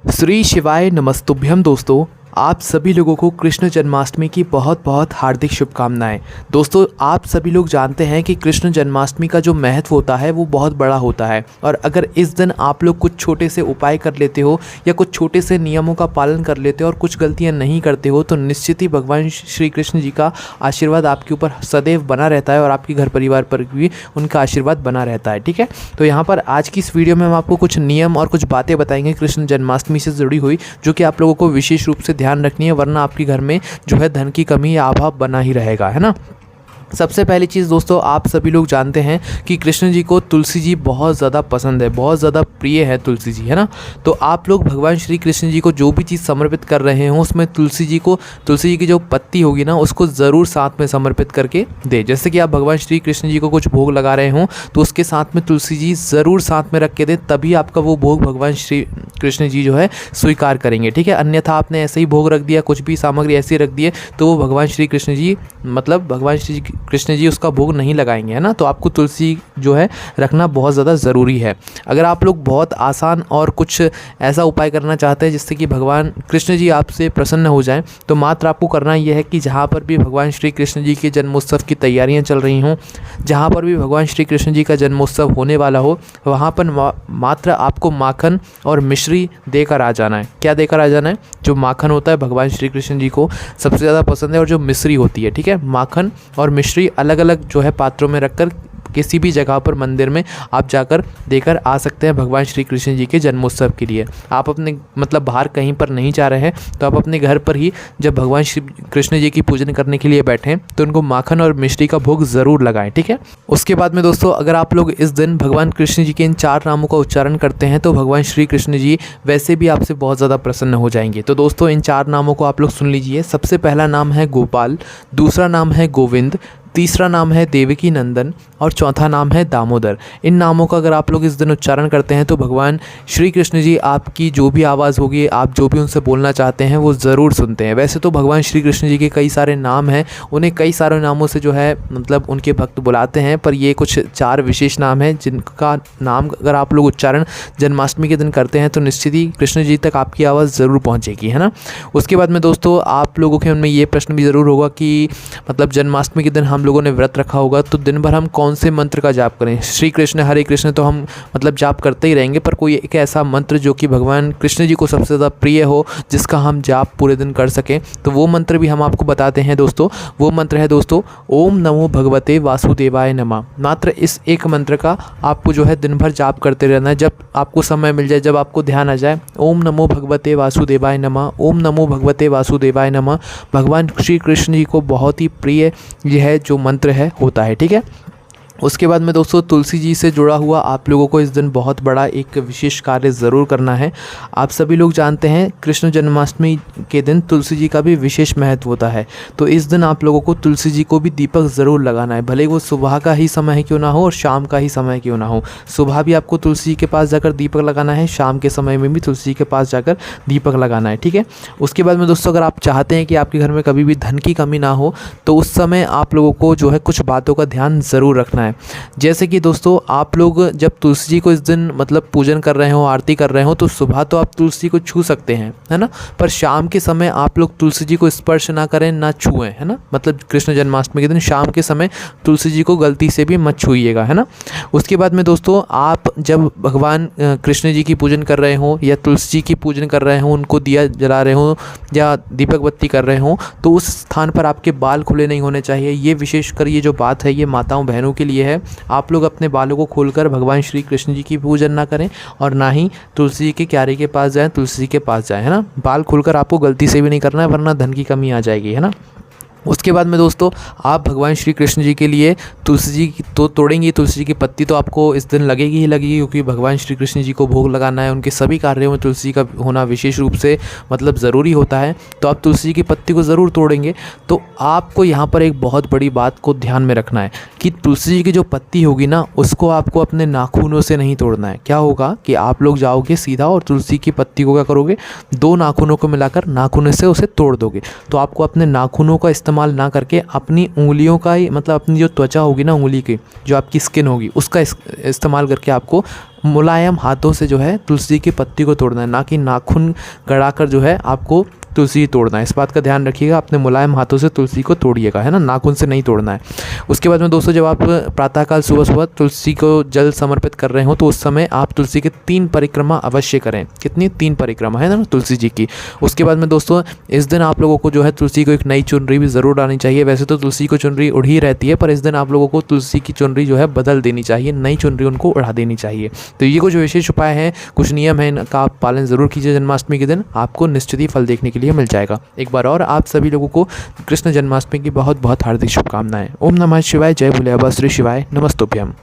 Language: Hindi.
श्री शिवाय नमस्तुभ्यम। दोस्तों, आप सभी लोगों को कृष्ण जन्माष्टमी की बहुत बहुत हार्दिक शुभकामनाएं। दोस्तों, आप सभी लोग जानते हैं कि कृष्ण जन्माष्टमी का जो महत्व होता है वो बहुत बड़ा होता है, और अगर इस दिन आप लोग कुछ छोटे से उपाय कर लेते हो या कुछ छोटे से नियमों का पालन कर लेते हो और कुछ गलतियां नहीं करते हो तो निश्चित ही भगवान श्री कृष्ण जी का आशीर्वाद आपके ऊपर सदैव बना रहता है और आपके घर परिवार पर भी उनका आशीर्वाद बना रहता है। ठीक है, तो यहाँ पर आज की इस वीडियो में हम आपको कुछ नियम और कुछ बातें बताएंगे कृष्ण जन्माष्टमी से जुड़ी हुई, जो कि आप लोगों को विशेष रूप से ध्यान रखनी है, वरना आपके घर में जो है धन की कमी या अभाव बना ही रहेगा, है ना। सबसे पहली चीज़ दोस्तों, आप सभी लोग जानते हैं कि कृष्ण जी को तुलसी जी बहुत ज़्यादा पसंद है, बहुत ज़्यादा प्रिय है तुलसी जी, है ना। तो आप लोग भगवान श्री कृष्ण जी को जो भी चीज़ समर्पित कर रहे हो उसमें तुलसी जी की जो पत्ती होगी ना उसको ज़रूर साथ में समर्पित करके दे। जैसे कि आप भगवान श्री कृष्ण जी को कुछ भोग लगा रहे हो तो उसके साथ में तुलसी जी ज़रूर साथ में रख के दें, तभी आपका वो भोग भगवान श्री कृष्ण जी जो है स्वीकार करेंगे। ठीक है, अन्यथा आपने ऐसे ही भोग रख दिया, कुछ भी सामग्री ऐसी रख दी है तो वो भगवान श्री कृष्ण जी भगवान श्री कृष्ण जी उसका भोग नहीं लगाएंगे, है ना। तो आपको तुलसी जो है रखना बहुत ज़्यादा ज़रूरी है। अगर आप लोग बहुत आसान और कुछ ऐसा उपाय करना चाहते हैं जिससे कि भगवान कृष्ण जी आपसे प्रसन्न हो जाएं, तो मात्र आपको करना यह है कि जहाँ पर भी भगवान श्री कृष्ण जी के जन्मोत्सव की तैयारियाँ चल रही हों, जहाँ पर भी भगवान श्री कृष्ण जी का जन्मोत्सव होने वाला हो, वहाँ पर मात्र आपको माखन और मिश्री देकर आ जाना है। क्या देकर आ जाना है? जो माखन होता है भगवान श्री कृष्ण जी को सबसे ज़्यादा पसंद है, और जो मिश्री होती है, ठीक है, माखन और मिश्री अलग अलग जो है पात्रों में रखकर किसी भी जगह पर मंदिर में आप जाकर देकर आ सकते हैं भगवान श्री कृष्ण जी के जन्मोत्सव के लिए। आप अपने बाहर कहीं पर नहीं जा रहे हैं तो आप अपने घर पर ही जब भगवान श्री कृष्ण जी की पूजन करने के लिए बैठें तो उनको माखन और मिश्री का भोग ज़रूर लगाएं। ठीक है, उसके बाद में दोस्तों, अगर आप लोग इस दिन भगवान कृष्ण जी के इन 4 नामों का उच्चारण करते हैं तो भगवान श्री कृष्ण जी वैसे भी आपसे बहुत ज़्यादा प्रसन्न हो जाएंगे। तो दोस्तों, इन 4 नामों को आप लोग सुन लीजिए। सबसे पहला नाम है गोपाल, दूसरा नाम है गोविंद, तीसरा नाम है देवकी नंदन और चौथा नाम है दामोदर। इन नामों का अगर आप लोग इस दिन उच्चारण करते हैं तो भगवान श्री कृष्ण जी आपकी जो भी आवाज़ होगी, आप जो भी उनसे बोलना चाहते हैं वो ज़रूर सुनते हैं। वैसे तो भगवान श्री कृष्ण जी के कई सारे नाम हैं, उन्हें कई सारे नामों से जो है उनके भक्त बुलाते हैं, पर ये कुछ 4 विशेष नाम हैं जिनका नाम अगर आप लोग उच्चारण जन्माष्टमी के दिन करते हैं तो निश्चित ही कृष्ण जी तक आपकी आवाज़ ज़रूर पहुँचेगी, है ना। उसके बाद में दोस्तों, आप लोगों के मन में ये प्रश्न भी ज़रूर होगा कि जन्माष्टमी के दिन हम लोगों ने व्रत रखा होगा तो दिन भर हम कौन से मंत्र का जाप करें। श्री कृष्ण हरे कृष्ण तो हम जाप करते ही रहेंगे, पर कोई एक ऐसा मंत्र जो कि भगवान कृष्ण जी को सबसे ज़्यादा प्रिय हो, जिसका हम जाप पूरे दिन कर सकें, तो वो मंत्र भी हम आपको बताते हैं दोस्तों। वो मंत्र है दोस्तों, ओम नमो भगवते वासुदेवाय नमः। मात्र इस एक मंत्र का आपको जो है दिन भर जाप करते रहना है। जब आपको समय मिल जाए, जब आपको ध्यान आ जाए, ओम नमो भगवते वासुदेवाय नमः, ओम नमो भगवते वासुदेवाय नमः। भगवान श्री कृष्ण जी को बहुत ही प्रिय यह जो मंत्र है होता है। ठीक है, उसके बाद में दोस्तों, तुलसी जी से जुड़ा हुआ आप लोगों को इस दिन बहुत बड़ा एक विशेष कार्य ज़रूर करना है। आप सभी लोग जानते हैं कृष्ण जन्माष्टमी के दिन तुलसी जी का भी विशेष महत्व होता है, तो इस दिन आप लोगों को तुलसी जी को भी दीपक ज़रूर लगाना है। भले वो सुबह का ही समय क्यों ना हो और शाम का ही समय क्यों ना हो, सुबह भी आपको तुलसी जी के पास जाकर दीपक लगाना है, शाम के समय में भी तुलसी जी के पास जाकर दीपक लगाना है। ठीक है, उसके बाद में दोस्तों, अगर आप चाहते हैं कि आपके घर में कभी भी धन की कमी ना हो तो उस समय आप लोगों को जो है कुछ बातों का ध्यान ज़रूर रखना है। जैसे कि दोस्तों, आप लोग जब तुलसी जी को इस दिन पूजन कर रहे हो, आरती कर रहे हो, तो सुबह तो आप तुलसी को छू सकते हैं, है ना, पर शाम के समय आप लोग तुलसी जी को स्पर्श ना करें, ना छुएं, है ना। कृष्ण जन्माष्टमी के दिन शाम के समय तुलसी जी को गलती से भी मत छूइएगा, है ना। उसके बाद में दोस्तों, आप जब भगवान कृष्ण जी की पूजन कर रहे हो या तुलसी जी की पूजन कर रहे हो, उनको दिया जला रहे हो या दीपक बत्ती कर रहे हो, तो उस स्थान पर आपके बाल खुले नहीं होने चाहिए। ये विशेषकर ये जो बात है ये माताओं बहनों के लिए है। आप लोग अपने बालों को खोलकर भगवान श्री कृष्ण जी की पूजन ना करें और ना ही तुलसी जी के क्यारे के पास जाएं, तुलसी जी के पास जाएं, है ना। बाल खोलकर आपको गलती से भी नहीं करना है, वरना धन की कमी आ जाएगी, है ना। उसके बाद में दोस्तों, आप भगवान श्री कृष्ण जी के लिए तुलसी जी तो तोड़ेंगे, तुलसी जी की पत्ती तो आपको इस दिन लगेगी ही लगेगी, क्योंकि भगवान श्री कृष्ण जी को भोग लगाना है। उनके सभी कार्यों में तुलसी का होना विशेष रूप से ज़रूरी होता है, तो आप तुलसी जी की पत्ती को ज़रूर तोड़ेंगे। तो आपको यहाँ पर एक बहुत बड़ी बात को ध्यान में रखना है कि तुलसी जी की जो पत्ती होगी ना, उसको आपको अपने नाखूनों से नहीं तोड़ना है। क्या होगा कि आप लोग जाओगे सीधा और तुलसी की पत्ती को क्या करोगे, 2 नाखूनों को मिलाकर नाखूनों से उसे तोड़ दोगे। तो आपको अपने नाखूनों का इस्तेमाल ना करके अपनी उंगलियों का ही अपनी जो त्वचा होगी ना, उंगली की जो आपकी स्किन होगी, उसका इस्तेमाल करके आपको मुलायम हाथों से जो है तुलसी की पत्ती को तोड़ना है, ना कि नाखून गड़ाकर जो है आपको तुलसी तोड़ना है। इस बात का ध्यान रखिएगा, अपने मुलायम हाथों से तुलसी को तोड़िएगा, है ना, नाखून से नहीं तोड़ना है। उसके बाद में दोस्तों, जब आप प्रातःकाल सुबह सुबह तुलसी को जल समर्पित कर रहे हो तो उस समय आप तुलसी की 3 परिक्रमा अवश्य करें। कितनी? 3 परिक्रमा, है ना, तुलसी जी की। उसके बाद में दोस्तों, इस दिन आप लोगों को जो है तुलसी को एक नई चुनरी भी ज़रूर डालनी चाहिए। वैसे तो तुलसी को चुनरी उड़ी रहती है, पर इस दिन आप लोगों को तुलसी की चुनरी जो है बदल देनी चाहिए, नई चुनरी उनको उड़ा देनी चाहिए। तो ये कुछ विशेष उपाय हैं, कुछ नियम हैं, इनका आप पालन ज़रूर कीजिए जन्माष्टमी के दिन, आपको निश्चित ही फल देखने के लिए मिल जाएगा। एक बार और आप सभी लोगों को कृष्ण जन्माष्टमी की बहुत बहुत हार्दिक शुभकामनाएं। ओम नमः शिवाय, जय भोले बाबा, श्री शिवाय, नमस्तुभ्यम।